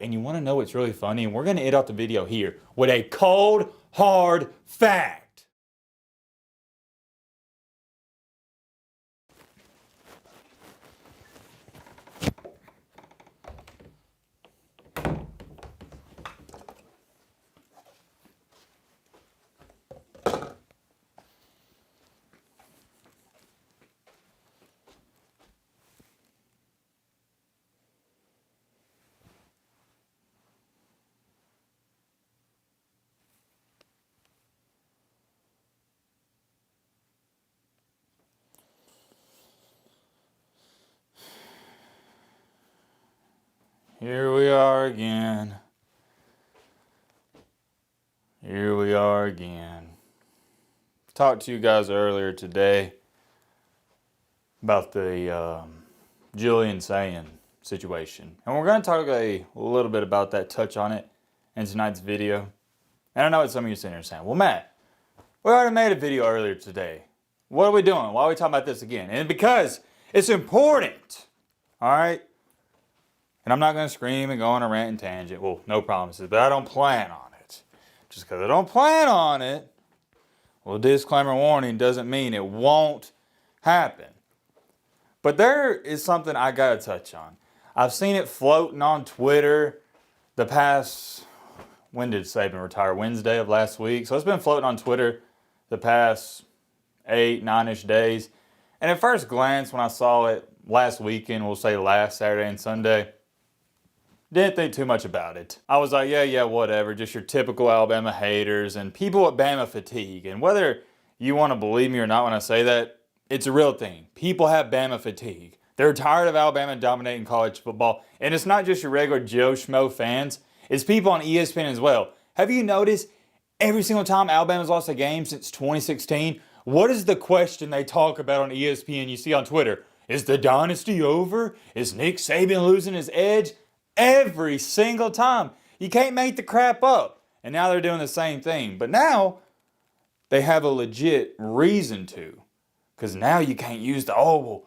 And you want to know what's really funny? And we're going to end off the video here with a cold, hard fact. Here we are again. Here we are again. Talked to you guys earlier today about the Julian Saban situation. And we're going to talk a little bit about that, touch on it in tonight's video. And I know what some of you are sitting there saying, well, Matt, we already made a video earlier today. What are we doing? Why are we talking about this again? And because it's important, all right? And I'm not going to scream and go on a rant and tangent. Well, no promises, but I don't plan on it. Just because I don't plan on it, well, disclaimer warning doesn't mean it won't happen. But there is something I got to touch on. I've seen it floating on Twitter the past, when did Saban retire? Wednesday of last week. So it's been floating on Twitter the past 8, 9-ish days. And at first glance, when I saw it last weekend, we'll say last Saturday and Sunday, didn't think too much about it. I was like, yeah, whatever. Just your typical Alabama haters and people with Bama fatigue. And whether you want to believe me or not when I say that, it's a real thing. People have Bama fatigue. They're tired of Alabama dominating college football. And it's not just your regular Joe Schmo fans. It's people on ESPN as well. Have you noticed every single time Alabama's lost a game since 2016, what is the question they talk about on ESPN you see on Twitter? Is the dynasty over? Is Nick Saban losing his edge? Every single time. You can't make the crap up. And now they're doing the same thing. But now they have a legit reason to. Because now you can't use the, oh, well,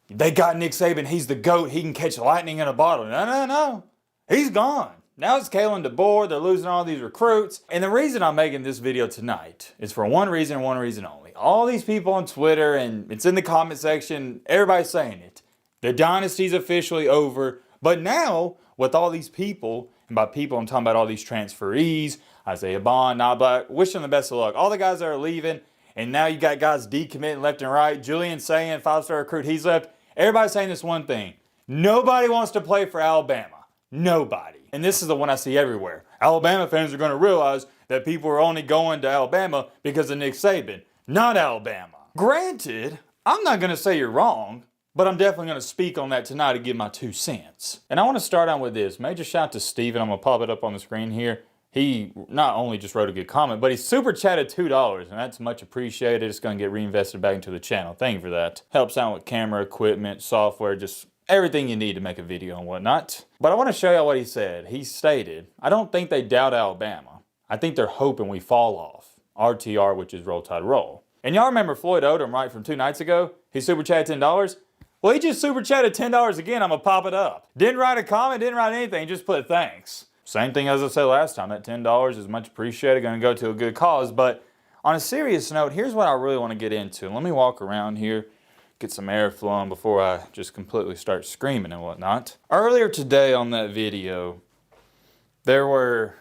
they got Nick Saban. He's the GOAT. He can catch lightning in a bottle. No. He's gone. Now it's Kalen DeBoer. They're losing all these recruits. And the reason I'm making this video tonight is for one reason and one reason only. All these people on Twitter, and it's in the comment section, everybody's saying it. The dynasty's officially over. But now, with all these people, and by people I'm talking about all these transferees, Isaiah Bond, Black, wish them the best of luck. All the guys that are leaving, and now you got guys decommitting left and right. Julian Saban, 5-star recruit, he's left. Everybody's saying this one thing. Nobody wants to play for Alabama. Nobody. And this is the one I see everywhere. Alabama fans are going to realize that people are only going to Alabama because of Nick Saban, not Alabama. Granted, I'm not going to say you're wrong. But I'm definitely going to speak on that tonight to give my 2 cents. And I want to start out with this. Major shout out to Steven. I'm going to pop it up on the screen here. He not only just wrote a good comment, but he super chatted $2. And that's much appreciated. It's going to get reinvested back into the channel. Thank you for that. Helps out with camera equipment, software, just everything you need to make a video and whatnot. But I want to show you what he said. He stated, I don't think they doubt Alabama. I think they're hoping we fall off. RTR, which is Roll Tide Roll. And y'all remember Floyd Odom, right, from 2 nights ago? He super chatted $10. Well, he just super chatted $10 again. I'm going to pop it up. Didn't write a comment, didn't write anything, just put thanks. Same thing as I said last time. That $10 is much appreciated, going to go to a good cause. But on a serious note, here's what I really want to get into. Let me walk around here, get some air flowing before I just completely start screaming and whatnot. Earlier today on that video, there were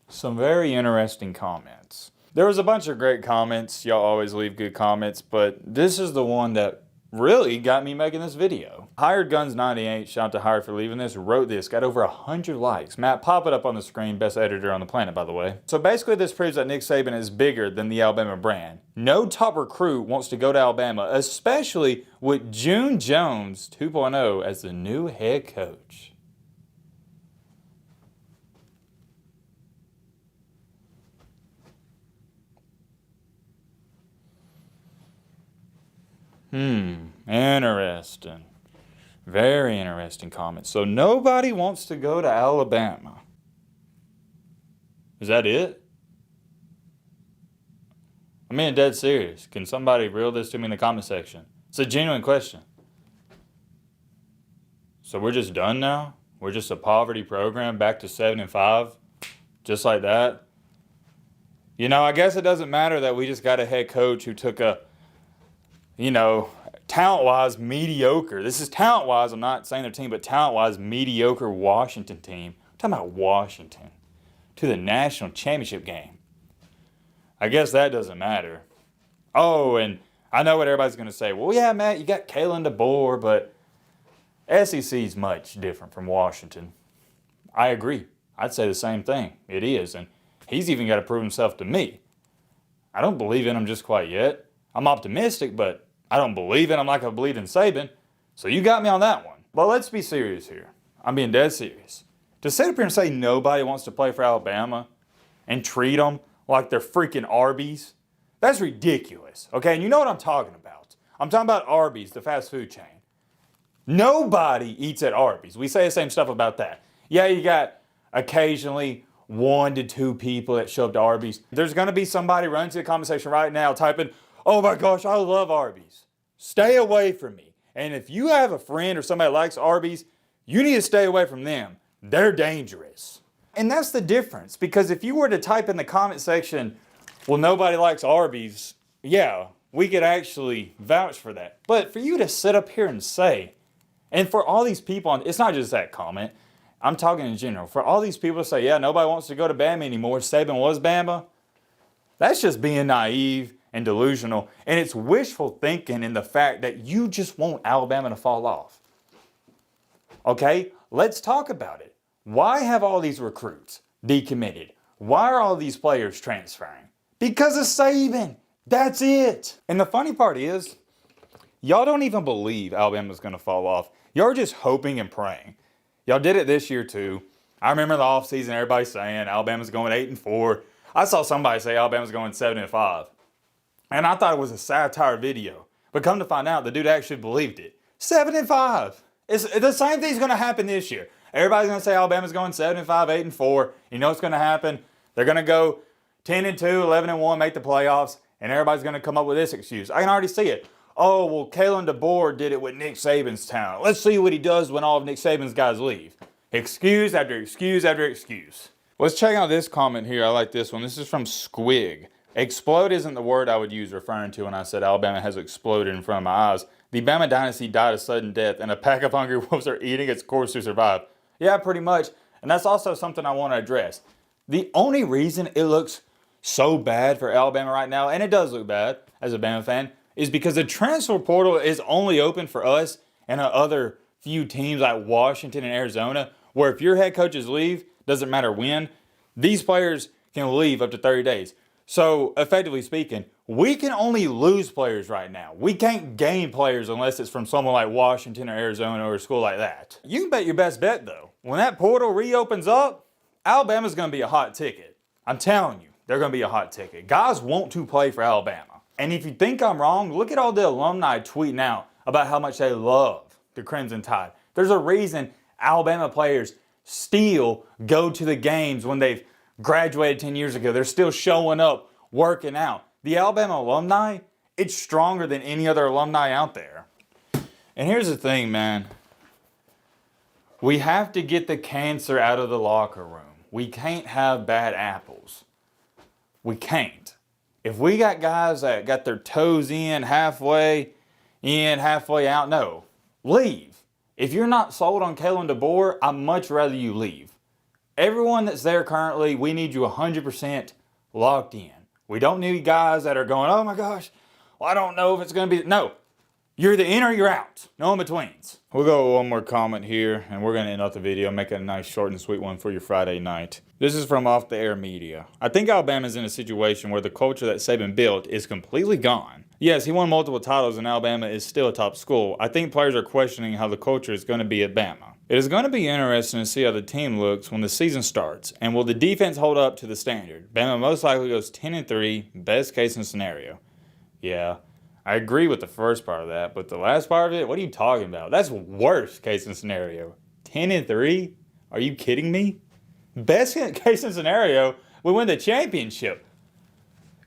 some very interesting comments. There was a bunch of great comments. Y'all always leave good comments, but this is the one that really got me making this video. Hired Guns 98, shout out to Hired for leaving this, wrote this, got over 100 likes. Matt, pop it up on the screen, best editor on the planet, by the way. So basically this proves that Nick Saban is bigger than the Alabama brand. No top recruit wants to go to Alabama, especially with June Jones 2.0 as the new head coach. Interesting. Very interesting comment. So nobody wants to go to Alabama. Is that it? I'm being dead serious. Can somebody reel this to me in the comment section? It's a genuine question. So we're just done now? We're just a poverty program back to 7-5, just like that. You know, I guess it doesn't matter that we just got a head coach who took a, talent-wise mediocre. This is talent-wise. I'm not saying their team, but talent-wise mediocre Washington team. I'm talking about Washington to the national championship game. I guess that doesn't matter. Oh, and I know what everybody's going to say. Well, yeah, Matt, you got Kalen DeBoer, but SEC is much different from Washington. I agree. I'd say the same thing. It is, and he's even got to prove himself to me. I don't believe in him just quite yet. I'm optimistic, but I don't believe in him like I believe in Saban. So you got me on that one. But let's be serious here. I'm being dead serious. To sit up here and say nobody wants to play for Alabama and treat them like they're freaking Arby's, that's ridiculous. Okay, and you know what I'm talking about. I'm talking about Arby's, the fast food chain. Nobody eats at Arby's. We say the same stuff about that. Yeah, you got occasionally 1 to 2 people that show up to Arby's. There's going to be somebody running to the comment section right now typing, "Oh my gosh, I love Arby's. Stay away from me." And if you have a friend or somebody that likes Arby's, you need to stay away from them. They're dangerous. And that's the difference, because if you were to type in the comment section, "Well, nobody likes Arby's," yeah, we could actually vouch for that. But for you to sit up here and say, and for all these people, it's not just that comment, I'm talking in general, for all these people to say, yeah, nobody wants to go to Bama anymore, Saban was Bama, that's just being naive and delusional, and it's wishful thinking in the fact that you just want Alabama to fall off. Okay, let's talk about it. Why have all these recruits decommitted? Why are all these players transferring? Because of Saban. That's it. And the funny part is, y'all don't even believe Alabama's going to fall off. Y'all are just hoping and praying. Y'all did it this year too. I remember the offseason, everybody saying Alabama's going 8-4. I saw somebody say Alabama's going 7-5. And I thought it was a satire video. But come to find out, the dude actually believed it. 7-5. The same thing's going to happen this year. Everybody's going to say Alabama's going 7-5, 8-4. You know what's going to happen? They're going to go 10-2, 11-1, make the playoffs, and everybody's going to come up with this excuse. I can already see it. Oh, well, Kalen DeBoer did it with Nick Saban's talent. Let's see what he does when all of Nick Saban's guys leave. Excuse after excuse after excuse. Let's check out this comment here. I like this one. This is from Squig. Explode isn't the word I would use referring to when I said Alabama has exploded in front of my eyes. The Bama dynasty died a sudden death, and a pack of hungry wolves are eating its course to survive. Yeah, pretty much. And that's also something I want to address. The only reason it looks so bad for Alabama right now, and it does look bad as a Bama fan, is because the transfer portal is only open for us and other few teams like Washington and Arizona, where if your head coaches leave, doesn't matter when, these players can leave up to 30 days. So, effectively speaking, we can only lose players right now. We can't gain players unless it's from someone like Washington or Arizona or a school like that. You can bet your best bet, though. When that portal reopens up, Alabama's going to be a hot ticket. I'm telling you, they're going to be a hot ticket. Guys want to play for Alabama. And if you think I'm wrong, look at all the alumni tweeting out about how much they love the Crimson Tide. There's a reason Alabama players still go to the games when they've graduated 10 years ago. They're still showing up, working out. The Alabama alumni, it's stronger than any other alumni out there. And here's the thing, man. We have to get the cancer out of the locker room. We can't have bad apples. We can't. If we got guys that got their toes in, halfway out, no. Leave. If you're not sold on Kalen DeBoer, I'd much rather you leave. Everyone that's there currently, we need you 100% locked in. We don't need guys that are going, oh my gosh, well, I don't know if it's going to be. No. You're either in or you're out. No in-betweens. We'll go with one more comment here, and we're going to end off the video, make it a nice short and sweet one for your Friday night. This is from Off the Air Media. I think Alabama's in a situation where the culture that Saban built is completely gone. Yes, he won multiple titles, and Alabama is still a top school. I think players are questioning how the culture is going to be at Bama. It is going to be interesting to see how the team looks when the season starts, and will the defense hold up to the standard? Bama most likely goes 10-3, best case scenario. Yeah. I agree with the first part of that, but the last part of it, what are you talking about? That's worst case scenario. 10-3? Are you kidding me? Best case scenario, we win the championship.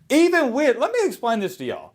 Even with, let me explain this to y'all.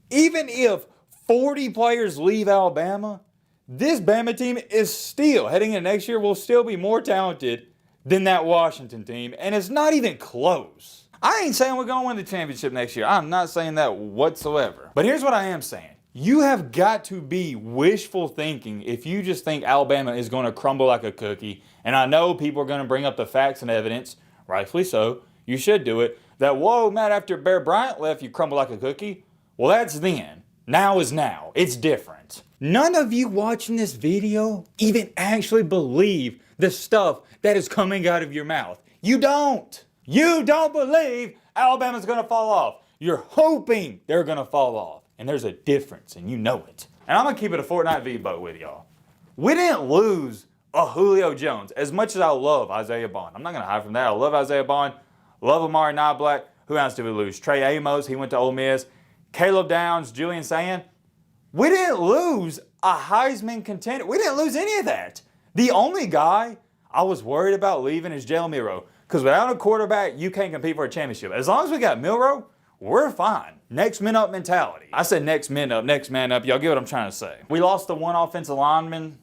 Even if 40 players leave Alabama, this Bama team is still, heading into next year, will still be more talented than that Washington team, and it's not even close. I ain't saying we're going to win the championship next year. I'm not saying that whatsoever. But here's what I am saying. You have got to be wishful thinking if you just think Alabama is going to crumble like a cookie. And I know people are going to bring up the facts and evidence, rightfully so. You should do it. That, whoa, Matt, after Bear Bryant left, you crumble like a cookie. Well, that's then. Now is now. It's different. None of you watching this video even actually believe the stuff that is coming out of your mouth. You don't. You don't believe Alabama's going to fall off. You're hoping they're going to fall off. And there's a difference, and you know it. And I'm going to keep it a Fortnite V-Boat with y'all. We didn't lose a Julio Jones as much as I love Isaiah Bond. I'm not going to hide from that. I love Isaiah Bond. Love Amari Knoblack. Who else did we lose? Trey Amos. He went to Ole Miss. Caleb Downs. Julian Sayin. We didn't lose a Heisman contender. We didn't lose any of that. The only guy I was worried about leaving is Jalen Milroe. Because without a quarterback, you can't compete for a championship. As long as we got Milroe, we're fine. Next man up mentality. I said next man up, next man up. Y'all get what I'm trying to say. We lost the one offensive lineman.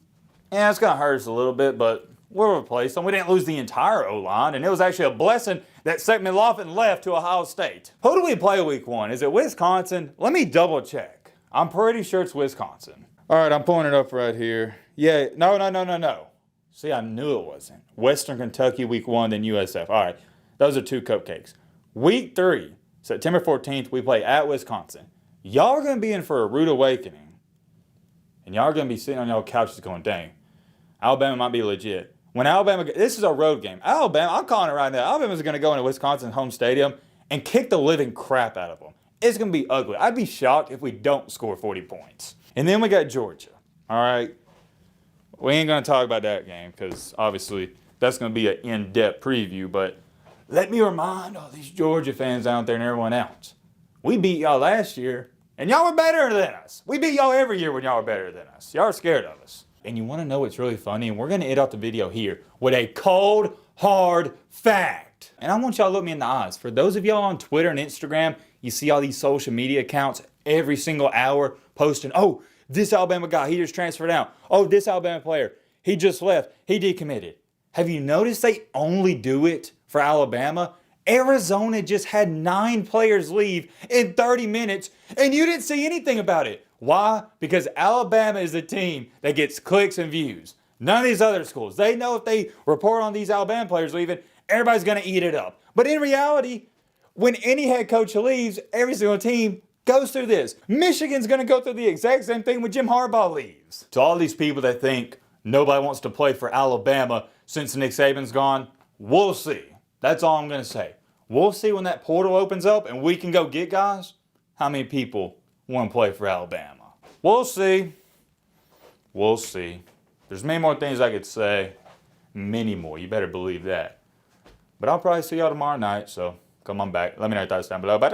Yeah, it's going to hurt us a little bit, but we'll replace them. We didn't lose the entire O-line, and it was actually a blessing that Seth McLaughlin left to Ohio State. Who do we play week 1? Is it Wisconsin? Let me double check. I'm pretty sure it's Wisconsin. All right, I'm pulling it up right here. Yeah, no. See, I knew it wasn't. Western Kentucky week 1, then USF. All right, those are 2 cupcakes. Week 3, September 14th, we play at Wisconsin. Y'all are going to be in for a rude awakening. And y'all are going to be sitting on y'all couches going, dang, Alabama might be legit. When Alabama, this is a road game. Alabama, I'm calling it right now. Alabama's going to go into Wisconsin home stadium and kick the living crap out of them. It's going to be ugly. I'd be shocked if we don't score 40 points. And then we got Georgia. All right. We ain't going to talk about that game because obviously that's going to be an in-depth preview. But let me remind all these Georgia fans out there and everyone else. We beat y'all last year and y'all were better than us. We beat y'all every year when y'all were better than us. Y'all are scared of us. And you want to know what's really funny? And we're going to end off the video here with a cold, hard fact. And I want y'all to look me in the eyes. For those of y'all on Twitter and Instagram, you see all these social media accounts every single hour posting, oh, this Alabama guy, he just transferred out. Oh, this Alabama player, he just left. He decommitted. Have you noticed they only do it for Alabama? Arizona just had 9 players leave in 30 minutes, and you didn't see anything about it. Why? Because Alabama is the team that gets clicks and views. None of these other schools. They know if they report on these Alabama players leaving, everybody's going to eat it up. But in reality, when any head coach leaves, every single team goes through this. Michigan's going to go through the exact same thing when Jim Harbaugh leaves. To all these people that think nobody wants to play for Alabama since Nick Saban's gone, we'll see. That's all I'm going to say. We'll see when that portal opens up and we can go get guys. How many people want to play for Alabama? We'll see. We'll see. There's many more things I could say. Many more. You better believe that. But I'll probably see y'all tomorrow night, so come on back. Let me know your thoughts down below. But